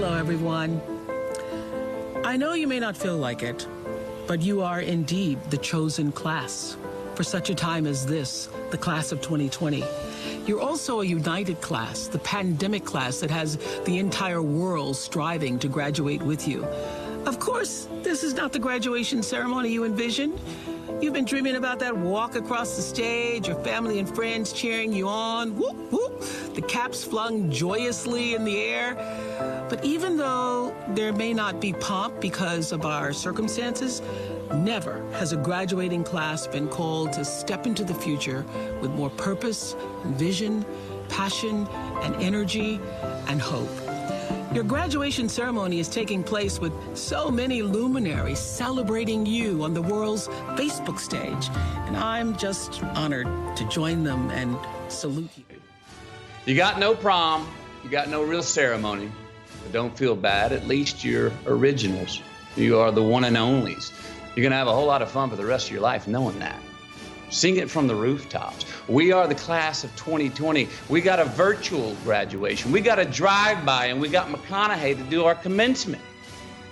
Hello, everyone. I know you may not feel like it, but you are indeed the chosen class for such a time as this, the class of 2020. You're also a united class, the pandemic class that has the entire world striving to graduate with you. Of course, this is not the graduation ceremony you envisioned. You've been dreaming about that walk across the stage, your family and friends cheering you on, whoop, whoop, the caps flung joyously in the air. But even though there may not be pomp because of our circumstances, never has a graduating class been called to step into the future with more purpose, vision, passion, and energy, and hope. Your graduation ceremony is taking place with so many luminaries celebrating you on the world's Facebook stage, and I'm just honored to join them and salute you. You got no prom, you got no real ceremony, but don't feel bad, at least you're originals. You are the one and onlys. You're gonna have a whole lot of fun for the rest of your life knowing that. Sing it from the rooftops. We are the class of 2020. We got a virtual graduation. We got a drive-by, and we got McConaughey to do our commencement.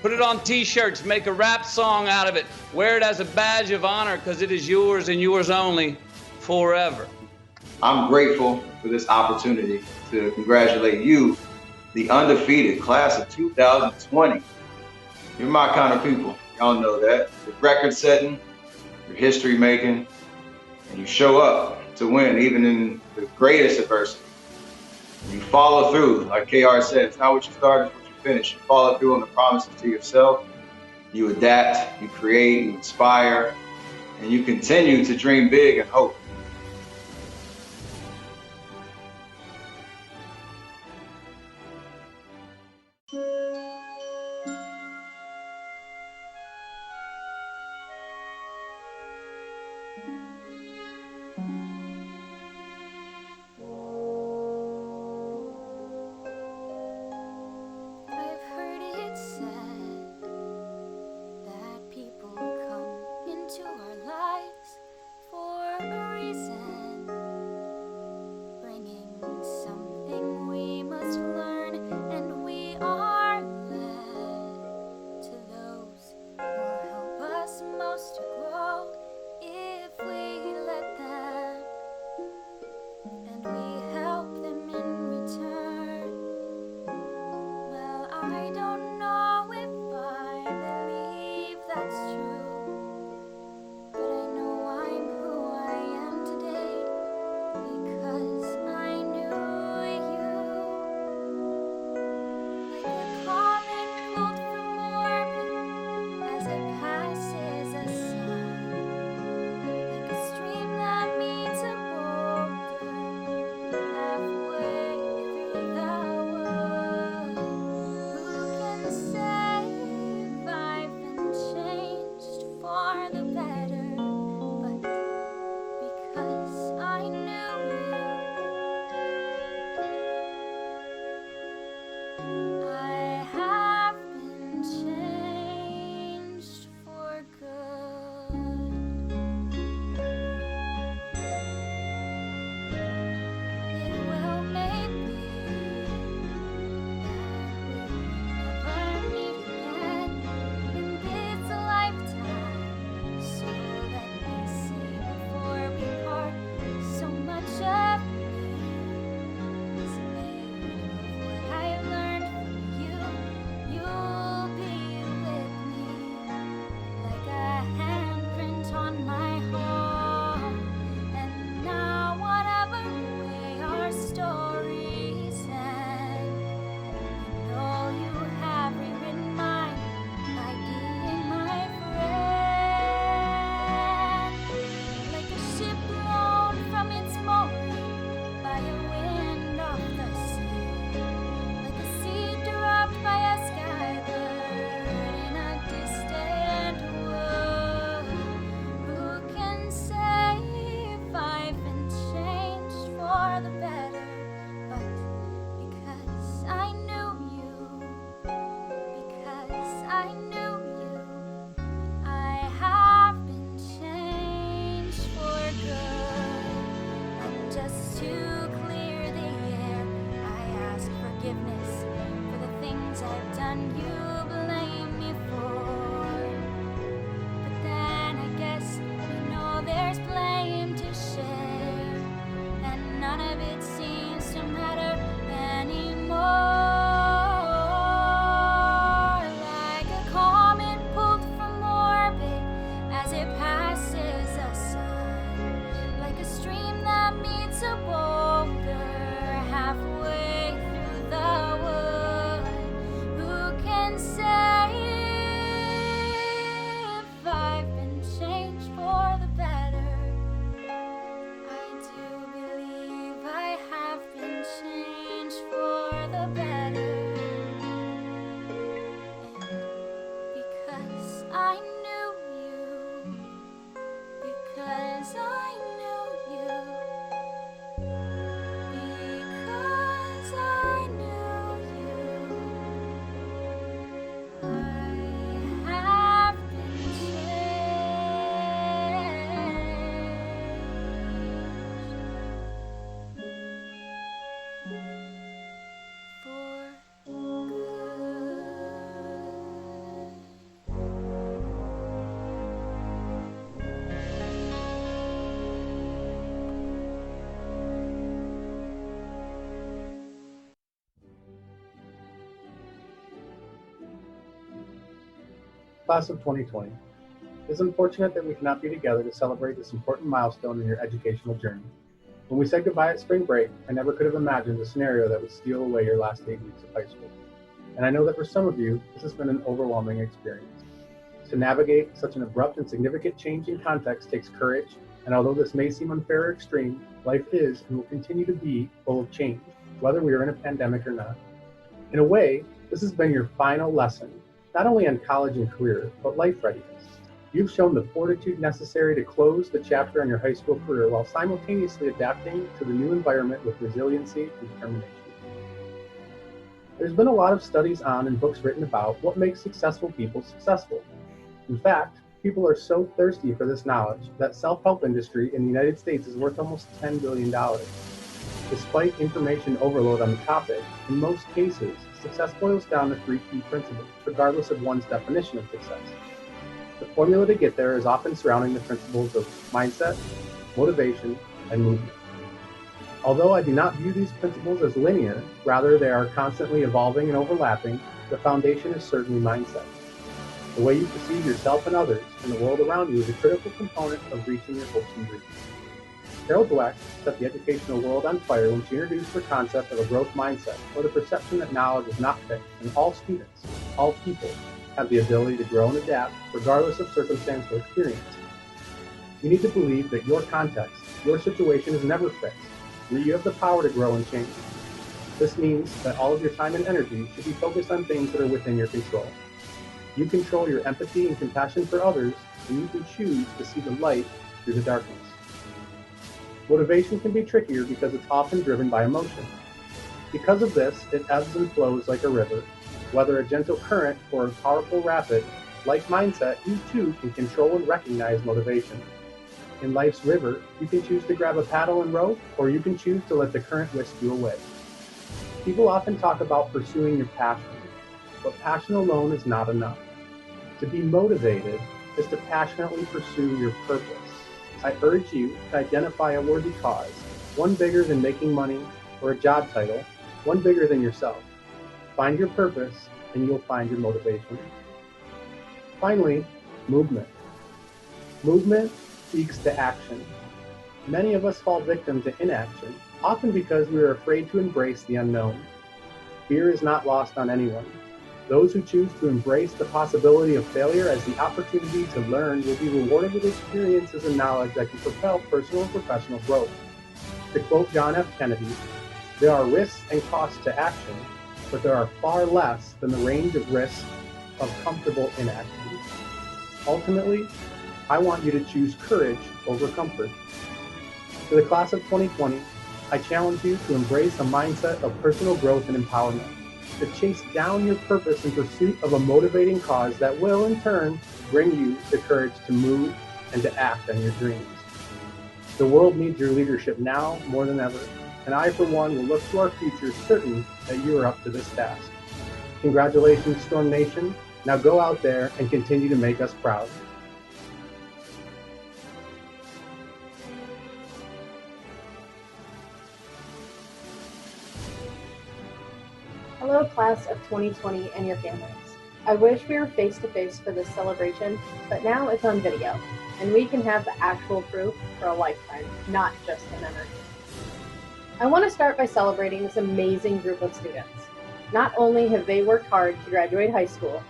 Put it on t-shirts, make a rap song out of it. Wear it as a badge of honor because it is yours and yours only forever. I'm grateful for this opportunity to congratulate you, the undefeated class of 2020. You're my kind of people. Y'all know that. You're record-setting, you're history-making, and you show up to win even in the greatest adversity. And you follow through, like KR said, it's not what you start, it's what you finish. You follow through on the promises to yourself, you adapt, you create, you inspire, and you continue to dream big and hope. Just to clear the air, I ask forgiveness for the things things I've done you blame me for. But then I guess you know there's blame to share, and none of it seems to matter anymore. Like a comet pulled from orbit as it passes the sun, like a stream that meets a boulder halfway through the wood. Who can say if I've been changed for the better? I do believe I have been changed for the better. And because I knew you, because I knew you, because I knew you, I have been changed for Class of 2020, it is unfortunate that we cannot be together to celebrate this important milestone in your educational journey. When we said goodbye at spring break, I never could have imagined a scenario that would steal away your last 8 weeks of high school. And I know that for some of you, this has been an overwhelming experience. To navigate such an abrupt and significant change in context takes courage, and although this may seem unfair or extreme, life is and will continue to be full of change, whether we are in a pandemic or not. In a way, this has been your final lesson, not only on college and career, but life readiness. You've shown the fortitude necessary to close the chapter on your high school career while simultaneously adapting to the new environment with resiliency and determination. There's been a lot of studies on and books written about what makes successful people successful. In fact, people are so thirsty for this knowledge that self-help industry in the United States is worth almost $10 billion. Despite information overload on the topic, in most cases, success boils down to 3 key principles, regardless of one's definition of success. The formula to get there is often surrounding the principles of mindset, motivation, and movement. Although I do not view these principles as linear, rather they are constantly evolving and overlapping, the foundation is certainly mindset. The way you perceive yourself and others and the world around you is a critical component of reaching your hopes and dreams. Carol Dweck set the educational world on fire when she introduced the concept of a growth mindset, or the perception that knowledge is not fixed, and all students, all people, have the ability to grow and adapt regardless of circumstance or experience. You need to believe that your context, your situation is never fixed, and that you have the power to grow and change. This means that all of your time and energy should be focused on things that are within your control. You control your empathy and compassion for others, and you can choose to see the light through the darkness. Motivation can be trickier because it's often driven by emotion. Because of this, it ebbs and flows like a river. Whether a gentle current or a powerful rapid, like mindset, you too can control and recognize motivation. In life's river, you can choose to grab a paddle and row, or you can choose to let the current whisk you away. People often talk about pursuing your passion, but passion alone is not enough. To be motivated is to passionately pursue your purpose. I urge you to identify a worthy cause, one bigger than making money or a job title, one bigger than yourself. Find your purpose and you'll find your motivation. Finally, movement. Movement speaks to action. Many of us fall victim to inaction, often because we are afraid to embrace the unknown. Fear is not lost on anyone. Those who choose to embrace the possibility of failure as the opportunity to learn will be rewarded with experiences and knowledge that can propel personal and professional growth. To quote John F. Kennedy, there are risks and costs to action, but there are far less than the range of risks of comfortable inaction. Ultimately, I want you to choose courage over comfort. To the class of 2020, I challenge you to embrace a mindset of personal growth and empowerment, to chase down your purpose in pursuit of a motivating cause that will, in turn, bring you the courage to move and to act on your dreams. The world needs your leadership now more than ever, and I, for one, will look to our future certain that you are up to this task. Congratulations, Storm Nation. Now go out there and continue to make us proud. Hello, class of 2020 and your families. I wish we were face-to-face for this celebration, but now it's on video, and we can have the actual proof for a lifetime, not just a memory. I want to start by celebrating this amazing group of students. Not only have they worked hard to graduate high school,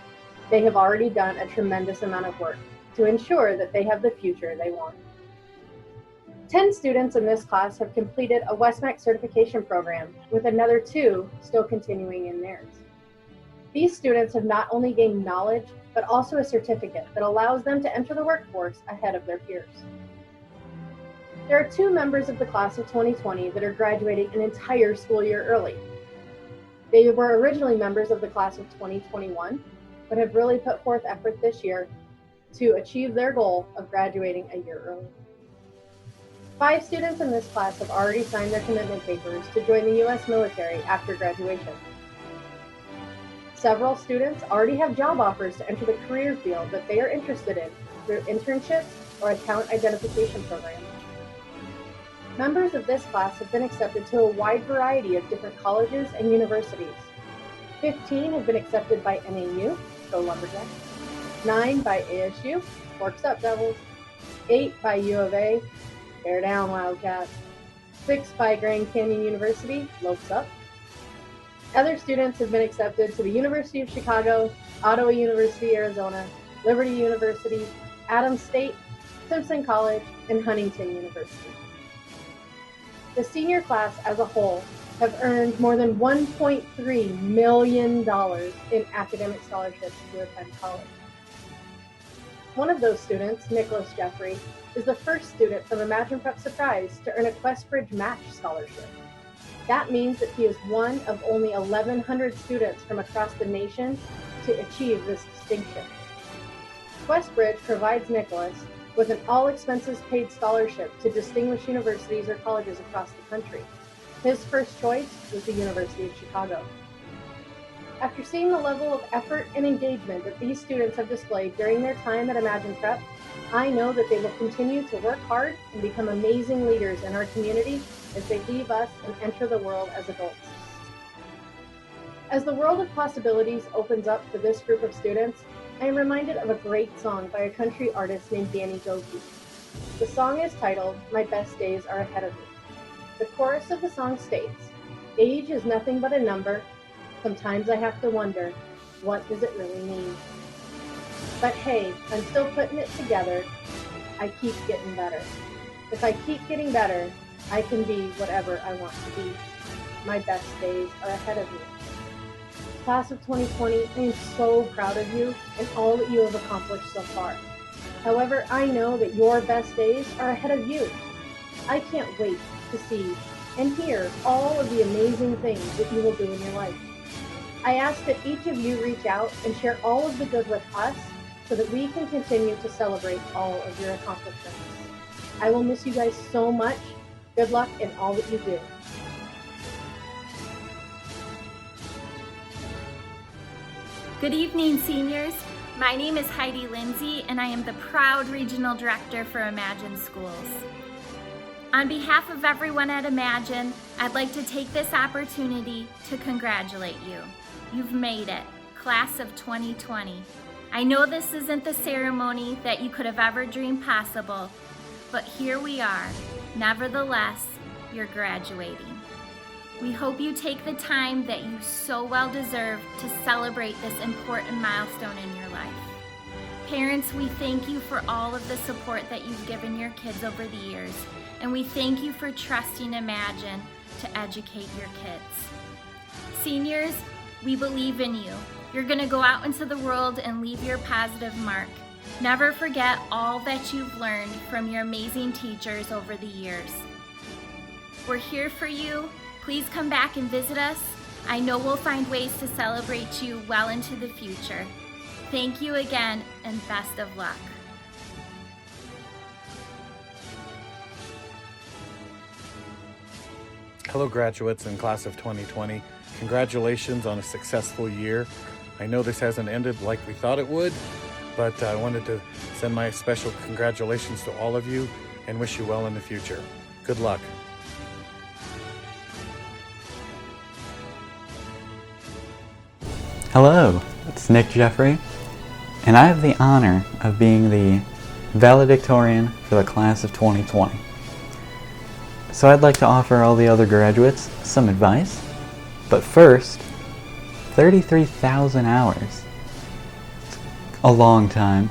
they have already done a tremendous amount of work to ensure that they have the future they want. 10 students in this class have completed a WestMac certification program, with another 2 still continuing in theirs. These students have not only gained knowledge, but also a certificate that allows them to enter the workforce ahead of their peers. There are 2 members of the class of 2020 that are graduating an entire school year early. They were originally members of the class of 2021, but have really put forth effort this year to achieve their goal of graduating a year early. 5 students in this class have already signed their commitment papers to join the U.S. military after graduation. Several students already have job offers to enter the career field that they are interested in through internships or account identification programs. Members of this class have been accepted to a wide variety of different colleges and universities. 15 have been accepted by NAU, go Lumberjacks, 9 by ASU, Forks Up Devils, 8 by U of A, Bear Down Wildcats, 6 by Grand Canyon University, Lopes Up. Other students have been accepted to the University of Chicago, Ottawa University, Arizona, Liberty University, Adams State, Simpson College, and Huntington University. The senior class as a whole have earned more than $1.3 million in academic scholarships to attend college. One of those students, Nicholas Jeffrey, is the first student from Imagine Prep Surprise to earn a Questbridge Match Scholarship. That means that he is one of only 1,100 students from across the nation to achieve this distinction. Questbridge provides Nicholas with an all-expenses-paid scholarship to distinguished universities or colleges across the country. His first choice was the University of Chicago. After seeing the level of effort and engagement that these students have displayed during their time at Imagine Prep, I know that they will continue to work hard and become amazing leaders in our community as they leave us and enter the world as adults. As the world of possibilities opens up for this group of students, I am reminded of a great song by a country artist named Danny Gokey. The song is titled, "My Best Days Are Ahead of Me." The chorus of the song states, "Age is nothing but a number. Sometimes I have to wonder, what does it really mean? But hey, I'm still putting it together. I keep getting better. If I keep getting better, I can be whatever I want to be. My best days are ahead of me." Class of 2020, I am so proud of you and all that you have accomplished so far. However, I know that your best days are ahead of you. I can't wait to see and hear all of the amazing things that you will do in your life. I ask that each of you reach out and share all of the good with us so that we can continue to celebrate all of your accomplishments. I will miss you guys so much. Good luck in all that you do. Good evening, seniors. My name is Heidi Lindsay, and I am the proud Regional Director for Imagine Schools. On behalf of everyone at Imagine, I'd like to take this opportunity to congratulate you. You've made it, Class of 2020. I know this isn't the ceremony that you could have ever dreamed possible, but here we are. Nevertheless, you're graduating. We hope you take the time that you so well deserve to celebrate this important milestone in your life. Parents, we thank you for all of the support that you've given your kids over the years, and we thank you for trusting Imagine to educate your kids. Seniors, we believe in you. You're going to go out into the world and leave your positive mark. Never forget all that you've learned from your amazing teachers over the years. We're here for you. Please come back and visit us. I know we'll find ways to celebrate you well into the future. Thank you again, and best of luck. Hello, graduates in Class of 2020. congratulations on a successful year. I know this hasn't ended like we thought it would, but I wanted to send my special congratulations to all of you and wish you well in the future. Good luck. Hello, it's Nick Jeffrey, and I have the honor of being the Valedictorian for the class of 2020. So I'd like to offer all the other graduates some advice, but first, 33,000 hours. A long time.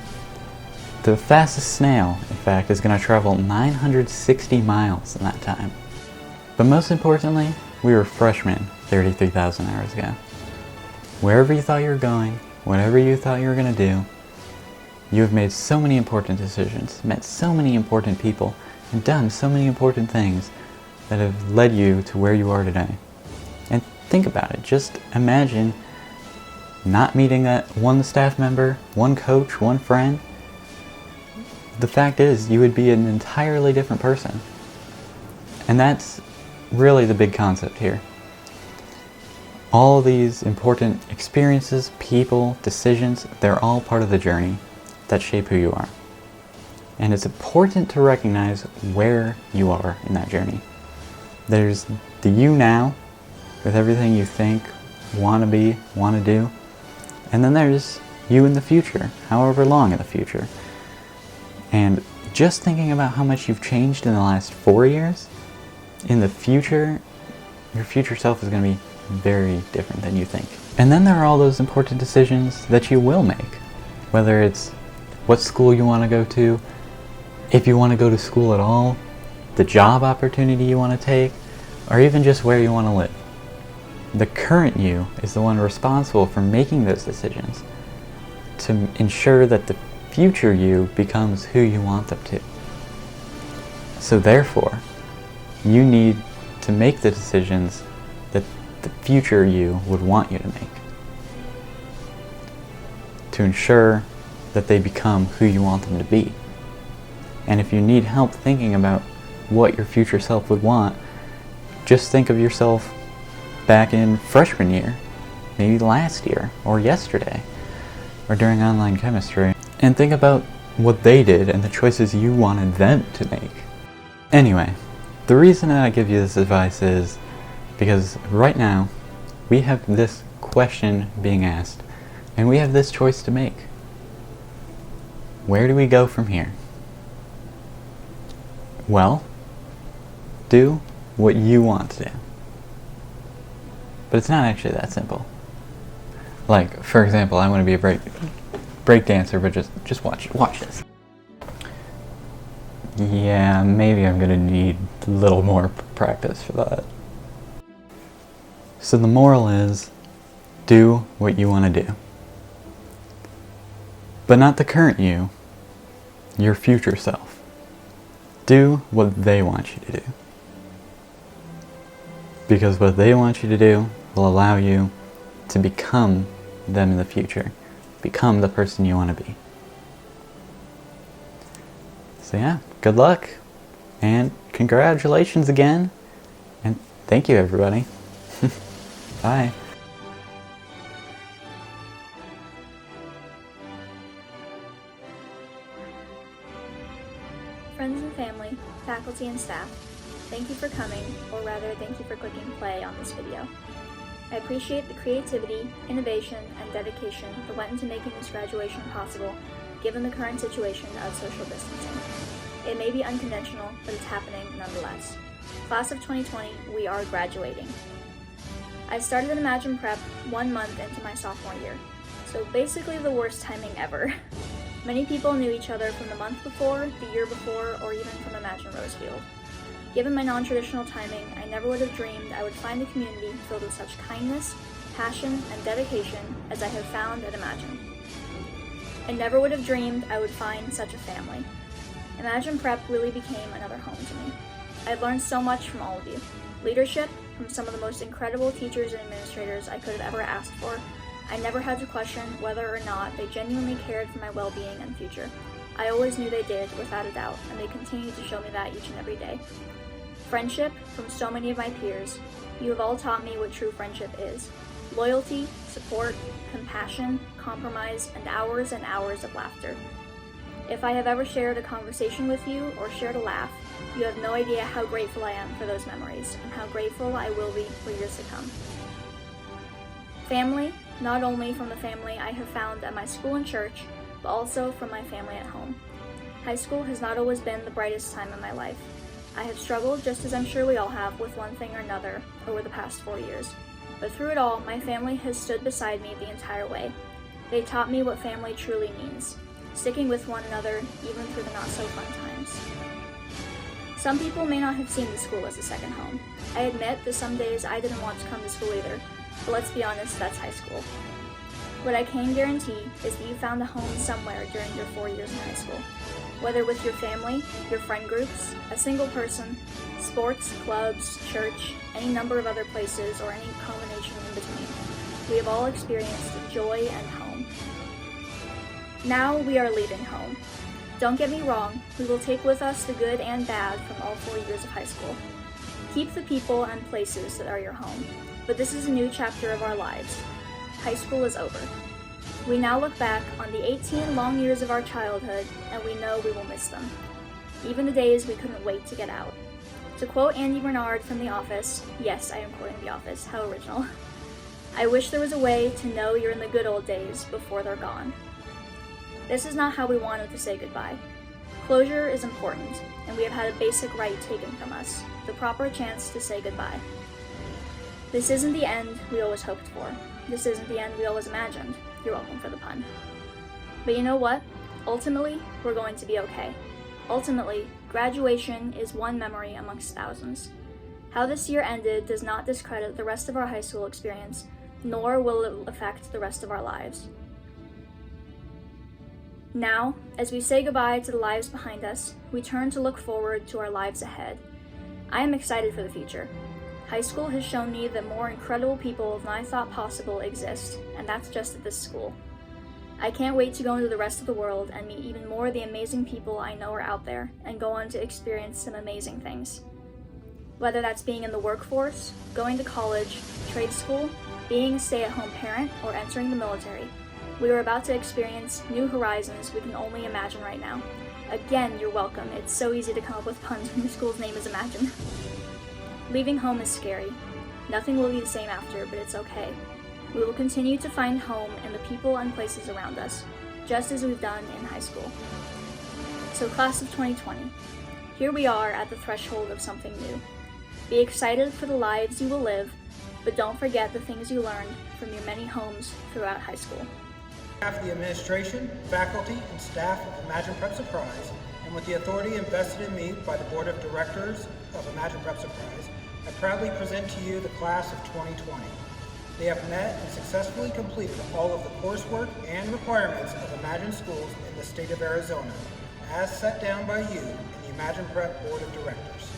The fastest snail, in fact, is going to travel 960 miles in that time. But most importantly, we were freshmen 33,000 hours ago. Wherever you thought you were going, whatever you thought you were going to do, you have made so many important decisions, met so many important people, and done so many important things that have led you to where you are today. And think about it. Just imagine not meeting that one staff member, one coach, one friend. The fact is, you would be an entirely different person. And that's really the big concept here. All these important experiences, people, decisions, they're all part of the journey that shape who you are. And it's important to recognize where you are in that journey. There's the you now, with everything you think, want to be, want to do. And then there's you in the future, however long in the future. And just thinking about how much you've changed in the last 4 years, in the future, your future self is going to be very different than you think. And then there are all those important decisions that you will make, whether it's what school you want to go to, if you want to go to school at all, the job opportunity you want to take, or even just where you want to live. The current you is the one responsible for making those decisions to ensure that the future you becomes who you want them to. So therefore, you need to make the decisions that the future you would want you to make to ensure that they become who you want them to be. And if you need help thinking about what your future self would want, just think of yourself back in freshman year, maybe last year, or yesterday, or during online chemistry, and think about what they did and the choices you wanted them to make. Anyway, the reason that I give you this advice is because right now, we have this question being asked, and we have this choice to make. Where do we go from here? Well, do what you want to do. But it's not actually that simple. Like, for example, I want to be a break dancer, but just watch this. Yeah, maybe I'm gonna need a little more practice for that. So the moral is, do what you want to do. But not the current you, your future self. Do what they want you to do. Because what they want you to do will allow you to become them in the future. Become the person you want to be. So yeah, good luck. And congratulations again. And thank you, everybody. Bye. Friends and family, faculty and staff, thank you for coming, or rather thank you for clicking play on this video. I appreciate the creativity, innovation, and dedication that went into making this graduation possible, given the current situation of social distancing. It may be unconventional, but it's happening nonetheless. Class of 2020, we are graduating. I started at Imagine Prep 1 month into my sophomore year, so basically the worst timing ever. Many people knew each other from the month before, the year before, or even from Imagine Rosefield. Given my non-traditional timing, I never would have dreamed I would find a community filled with such kindness, passion, and dedication as I have found at Imagine. I never would have dreamed I would find such a family. Imagine Prep really became another home to me. I've learned so much from all of you. Leadership, from some of the most incredible teachers and administrators I could have ever asked for. I never had to question whether or not they genuinely cared for my well-being and future. I always knew they did, without a doubt, and they continue to show me that each and every day. Friendship from so many of my peers, you have all taught me what true friendship is. Loyalty, support, compassion, compromise, and hours of laughter. If I have ever shared a conversation with you or shared a laugh, you have no idea how grateful I am for those memories and how grateful I will be for years to come. Family, not only from the family I have found at my school and church, but also from my family at home. High school has not always been the brightest time in my life. I have struggled, just as I'm sure we all have, with one thing or another over the past 4 years. But through it all, my family has stood beside me the entire way. They taught me what family truly means, sticking with one another even through the not-so-fun times. Some people may not have seen the school as a second home. I admit that some days I didn't want to come to school either, but let's be honest, that's high school. What I can guarantee is that you found a home somewhere during your 4 years in high school. Whether with your family, your friend groups, a single person, sports, clubs, church, any number of other places, or any combination in between, we have all experienced joy and home. Now we are leaving home. Don't get me wrong, we will take with us the good and bad from all 4 years of high school. Keep the people and places that are your home. But this is a new chapter of our lives. High school is over. We now look back on the 18 long years of our childhood, and we know we will miss them. Even the days we couldn't wait to get out. To quote Andy Bernard from The Office, yes, I am quoting The Office, how original. I wish there was a way to know you're in the good old days before they're gone. This is not how we wanted to say goodbye. Closure is important, and we have had a basic right taken from us, the proper chance to say goodbye. This isn't the end we always hoped for. This isn't the end we always imagined. You're welcome for the pun. But you know what? Ultimately, we're going to be okay. Ultimately, graduation is one memory amongst thousands. How this year ended does not discredit the rest of our high school experience, nor will it affect the rest of our lives. Now, as we say goodbye to the lives behind us, we turn to look forward to our lives ahead. I am excited for the future. High school has shown me that more incredible people than I thought possible exist, and that's just at this school. I can't wait to go into the rest of the world and meet even more of the amazing people I know are out there and go on to experience some amazing things. Whether that's being in the workforce, going to college, trade school, being a stay-at-home parent, or entering the military, we are about to experience new horizons we can only imagine right now. Again, you're welcome. It's so easy to come up with puns when your school's name is Imagine. Leaving home is scary. Nothing will be the same after, but it's okay. We will continue to find home in the people and places around us, just as we've done in high school. So class of 2020, here we are at the threshold of something new. Be excited for the lives you will live, but don't forget the things you learned from your many homes throughout high school. On behalf of the administration, faculty, and staff of Imagine Prep Surprise, and with the authority invested in me by the Board of Directors of Imagine Prep Surprise, I proudly present to you the class of 2020. They have met and successfully completed all of the coursework and requirements of Imagine schools in the state of Arizona, as set down by you in the Imagine Prep Board of Directors.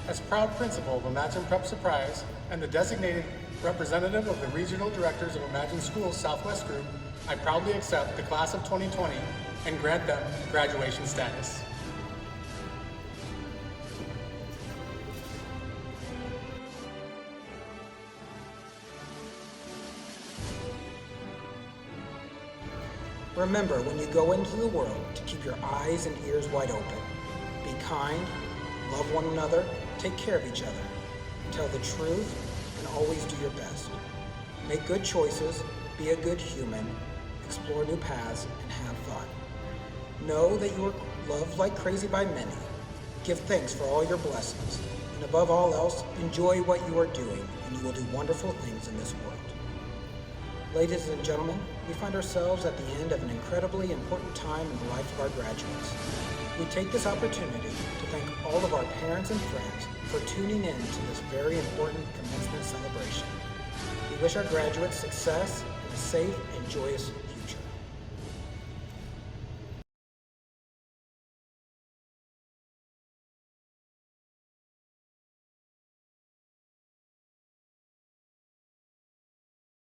As proud principal of Imagine Prep Surprise and the designated representative of the Regional Directors of Imagine Schools Southwest Group, I proudly accept the class of 2020 and grant them graduation status. Remember, when you go into the world, to keep your eyes and ears wide open. Be kind, love one another, take care of each other, tell the truth, and always do your best. Make good choices, be a good human, explore new paths, and have fun. Know that you are loved like crazy by many. Give thanks for all your blessings, and above all else, enjoy what you are doing, and you will do wonderful things in this world. Ladies and gentlemen, we find ourselves at the end of an incredibly important time in the life of our graduates. We take this opportunity to thank all of our parents and friends for tuning in to this very important commencement celebration. We wish our graduates success and a safe and joyous